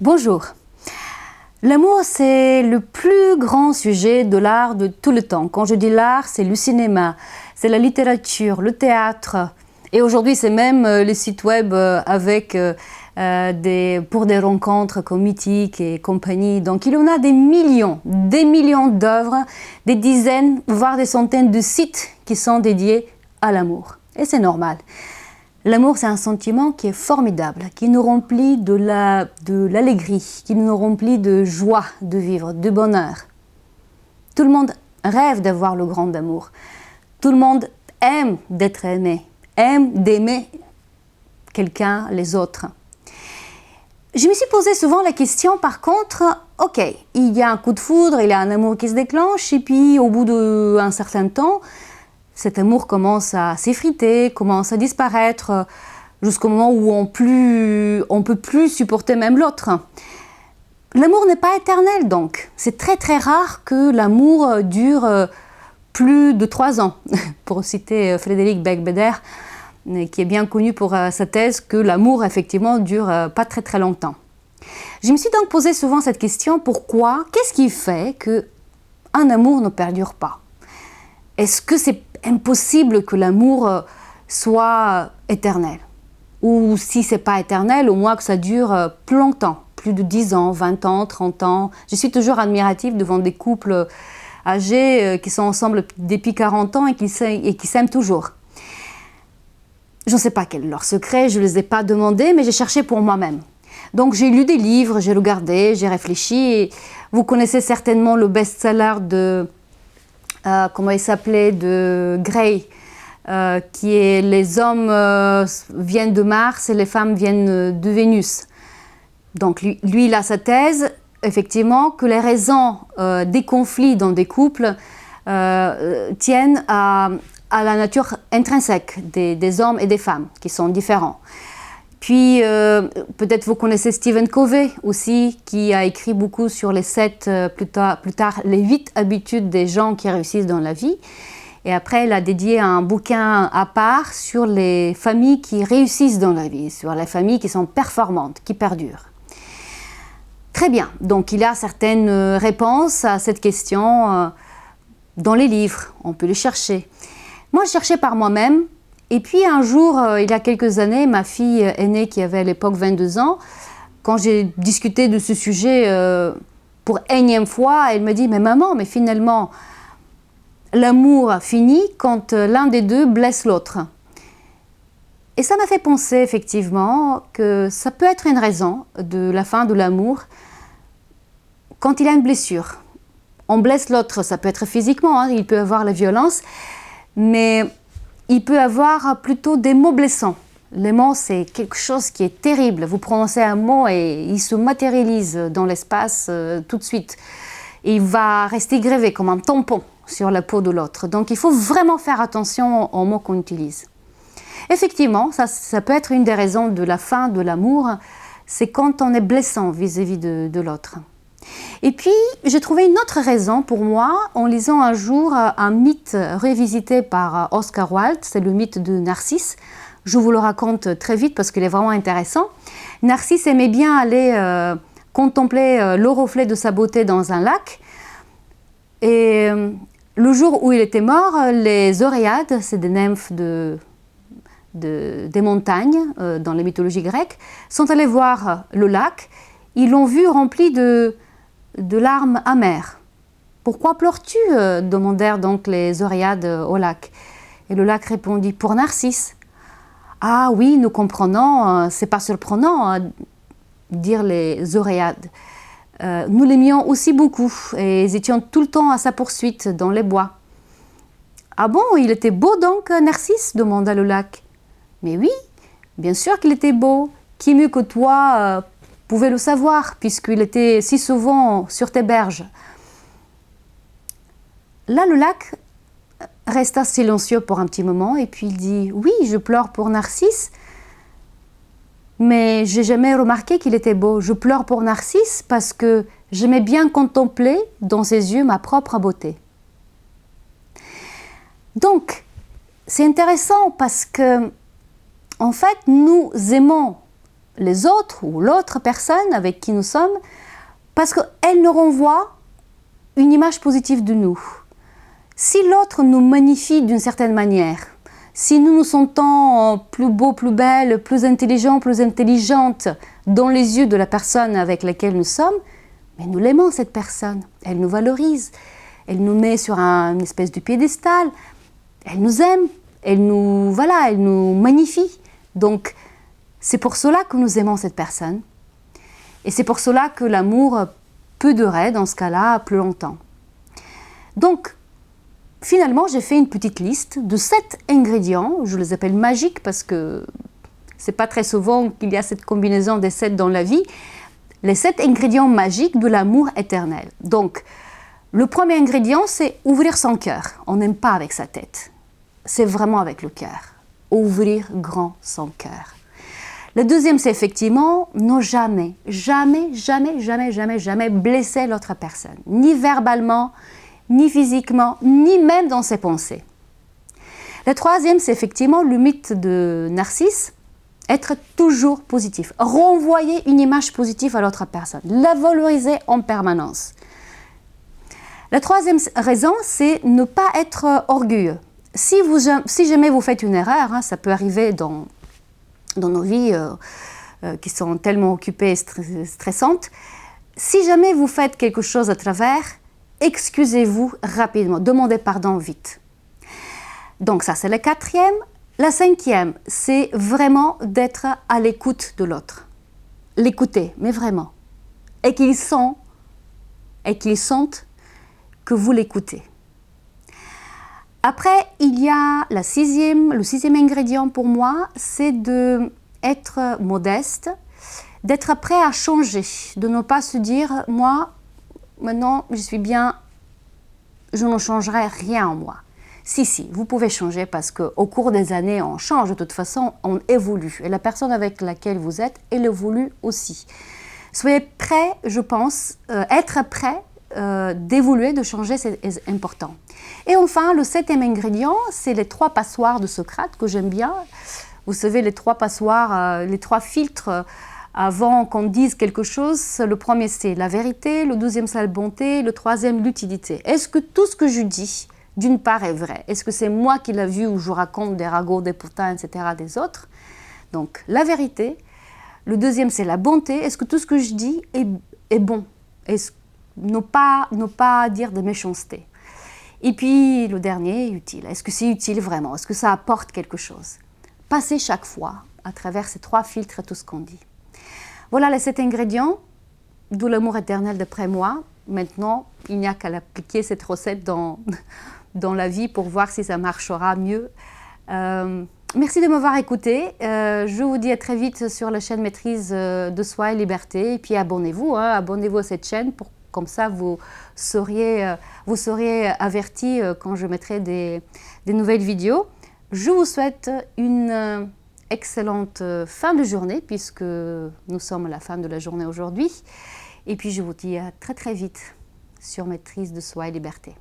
Bonjour. L'amour, c'est le plus grand sujet de l'art de tout le temps. Quand je dis l'art, c'est le cinéma, c'est la littérature, le théâtre. Et aujourd'hui, c'est même les sites web avec pour des rencontres comme Mythique et compagnie. Donc, il y en a des millions d'œuvres, des dizaines, voire des centaines de sites qui sont dédiés à l'amour. Et c'est normal. L'amour, c'est un sentiment qui est formidable, qui nous remplit de l'allégresse, qui nous remplit de joie de vivre, de bonheur. Tout le monde rêve d'avoir le grand amour. Tout le monde aime d'être aimé, aime d'aimer quelqu'un, les autres. Je me suis posé souvent la question, par contre, ok, il y a un coup de foudre, il y a un amour qui se déclenche, et puis au bout d'un certain temps, cet amour commence à s'effriter, commence à disparaître, jusqu'au moment où on peut plus supporter même l'autre. L'amour n'est pas éternel donc. C'est très très rare que l'amour dure plus de 3 ans. Pour citer Frédéric Beigbeder, qui est bien connu pour sa thèse que l'amour effectivement dure pas très très longtemps. Je me suis donc posé souvent cette question, pourquoi? Qu'est-ce qui fait qu'un amour ne perdure pas? Est-ce que c'est impossible que l'amour soit éternel? Ou si ce n'est pas éternel, au moins que ça dure plus longtemps, plus de 10 ans, 20 ans, 30 ans. Je suis toujours admirative devant des couples âgés qui sont ensemble depuis 40 ans et qui s'aiment toujours. Je ne sais pas quel est leur secret, je ne les ai pas demandés, mais j'ai cherché pour moi-même. Donc j'ai lu des livres, j'ai regardé, j'ai réfléchi. Et vous connaissez certainement le best-seller de... comment il s'appelait, de Gray, qui est les hommes viennent de Mars et les femmes viennent de Vénus. Donc lui il a sa thèse, effectivement, que les raisons des conflits dans des couples tiennent à la nature intrinsèque des hommes et des femmes, qui sont différents. Puis, peut-être vous connaissez Stephen Covey aussi, qui a écrit beaucoup sur les 7, plus tard, les 8 habitudes des gens qui réussissent dans la vie. Et après, il a dédié un bouquin à part sur les familles qui réussissent dans la vie, sur les familles qui sont performantes, qui perdurent. Très bien, donc il y a certaines réponses à cette question dans les livres, on peut les chercher. Moi, je cherchais par moi-même. Et puis un jour, il y a quelques années, ma fille aînée qui avait à l'époque 22 ans, quand j'ai discuté de ce sujet pour énième fois, elle me dit « Mais maman, mais finalement, l'amour finit quand l'un des deux blesse l'autre. » Et ça m'a fait penser effectivement que ça peut être une raison de la fin de l'amour quand il y a une blessure. On blesse l'autre, ça peut être physiquement, il peut y avoir la violence, mais... il peut avoir plutôt des mots blessants. Les mots, c'est quelque chose qui est terrible. Vous prononcez un mot et il se matérialise dans l'espace tout de suite. Et il va rester grévé comme un tampon sur la peau de l'autre. Donc, il faut vraiment faire attention aux mots qu'on utilise. Effectivement, ça peut être une des raisons de la fin de l'amour. C'est quand on est blessant vis-à-vis de l'autre. Et puis, j'ai trouvé une autre raison pour moi en lisant un jour un mythe revisité par Oscar Wilde, c'est le mythe de Narcisse. Je vous le raconte très vite parce qu'il est vraiment intéressant. Narcisse aimait bien aller contempler le reflet de sa beauté dans un lac. Et le jour où il était mort, les Oréades, c'est des nymphes des montagnes dans les mythologies grecques, sont allées voir le lac. Ils l'ont vu rempli de larmes amères. « Pourquoi pleures-tu » demandèrent donc les Oréades au lac. Et le lac répondit « Pour Narcisse. »« Ah oui, nous comprenons, c'est pas surprenant, dirent les Oréades. Nous l'aimions aussi beaucoup et étions tout le temps à sa poursuite dans les bois. »« Ah bon, il était beau donc, Narcisse » demanda le lac. « Mais oui, bien sûr qu'il était beau. Qui mieux que toi pouvait le savoir, puisqu'il était si souvent sur tes berges. » Là, le lac resta silencieux pour un petit moment, et puis il dit « Oui, je pleure pour Narcisse, mais j'ai jamais remarqué qu'il était beau. Je pleure pour Narcisse parce que j'aimais bien contempler dans ses yeux ma propre beauté. » Donc, c'est intéressant parce que, en fait, nous aimons les autres ou l'autre personne avec qui nous sommes parce qu'elle nous renvoie une image positive de nous. Si l'autre nous magnifie d'une certaine manière, si nous nous sentons plus beaux, plus belles, plus intelligents, plus intelligentes dans les yeux de la personne avec laquelle nous sommes, mais nous l'aimons cette personne, elle nous valorise, elle nous met sur une espèce de piédestal, elle nous aime, elle nous magnifie. Donc, c'est pour cela que nous aimons cette personne. Et c'est pour cela que l'amour peut durer, dans ce cas-là, plus longtemps. Donc, finalement, j'ai fait une petite liste de 7 ingrédients. Je les appelle magiques parce que c'est pas très souvent qu'il y a cette combinaison des 7 dans la vie. Les 7 ingrédients magiques de l'amour éternel. Donc, le premier ingrédient, c'est ouvrir son cœur. On n'aime pas avec sa tête. C'est vraiment avec le cœur. Ouvrir grand son cœur. Le deuxième, c'est effectivement ne jamais blesser l'autre personne. Ni verbalement, ni physiquement, ni même dans ses pensées. Le troisième, c'est effectivement le mythe de Narcisse. Être toujours positif. Renvoyer une image positive à l'autre personne. La valoriser en permanence. La troisième raison, c'est ne pas être orgueilleux. Si jamais vous faites une erreur, ça peut arriver dans nos vies qui sont tellement occupées et stressantes, si jamais vous faites quelque chose à travers, excusez-vous rapidement, demandez pardon vite. Donc ça, c'est le quatrième. La cinquième, c'est vraiment d'être à l'écoute de l'autre. L'écouter, mais vraiment. Et qu'ils sentent que vous l'écoutez. Après, il y a le sixième ingrédient pour moi, c'est d'être modeste, d'être prêt à changer, de ne pas se dire, moi, maintenant, je suis bien, je ne changerai rien en moi. Si, vous pouvez changer parce qu'au cours des années, on change de toute façon, on évolue. Et la personne avec laquelle vous êtes, elle évolue aussi. Soyez prêts, je pense, être prêt d'évoluer, de changer, c'est important. Et enfin, le septième ingrédient, c'est les 3 passoires de Socrate que j'aime bien. Vous savez, les 3 passoires, les 3 filtres avant qu'on dise quelque chose. Le premier, c'est la vérité, le deuxième, c'est la bonté, le troisième, l'utilité. Est-ce que tout ce que je dis, d'une part, est vrai? Est-ce que c'est moi qui l'ai vu ou je raconte des ragots, des potins, etc. des autres? Donc, la vérité. Le deuxième, c'est la bonté. Est-ce que tout ce que je dis est bon? Ne pas dire de méchanceté. Et puis, le dernier, utile. Est-ce que c'est utile vraiment? Est-ce que ça apporte quelque chose? Passez chaque fois à travers ces 3 filtres tout ce qu'on dit. Voilà les 7 ingrédients de l'amour éternel d'après moi. Maintenant, il n'y a qu'à appliquer cette recette dans la vie pour voir si ça marchera mieux. Merci de m'avoir écouté. Je vous dis à très vite sur la chaîne Maîtrise de Soi et Liberté. Et puis abonnez-vous, abonnez-vous à cette chaîne pour comme ça vous seriez avertis quand je mettrai des nouvelles vidéos. Je vous souhaite une excellente fin de journée puisque nous sommes à la fin de la journée aujourd'hui. Et puis je vous dis à très très vite sur Maîtrise de Soi et Liberté.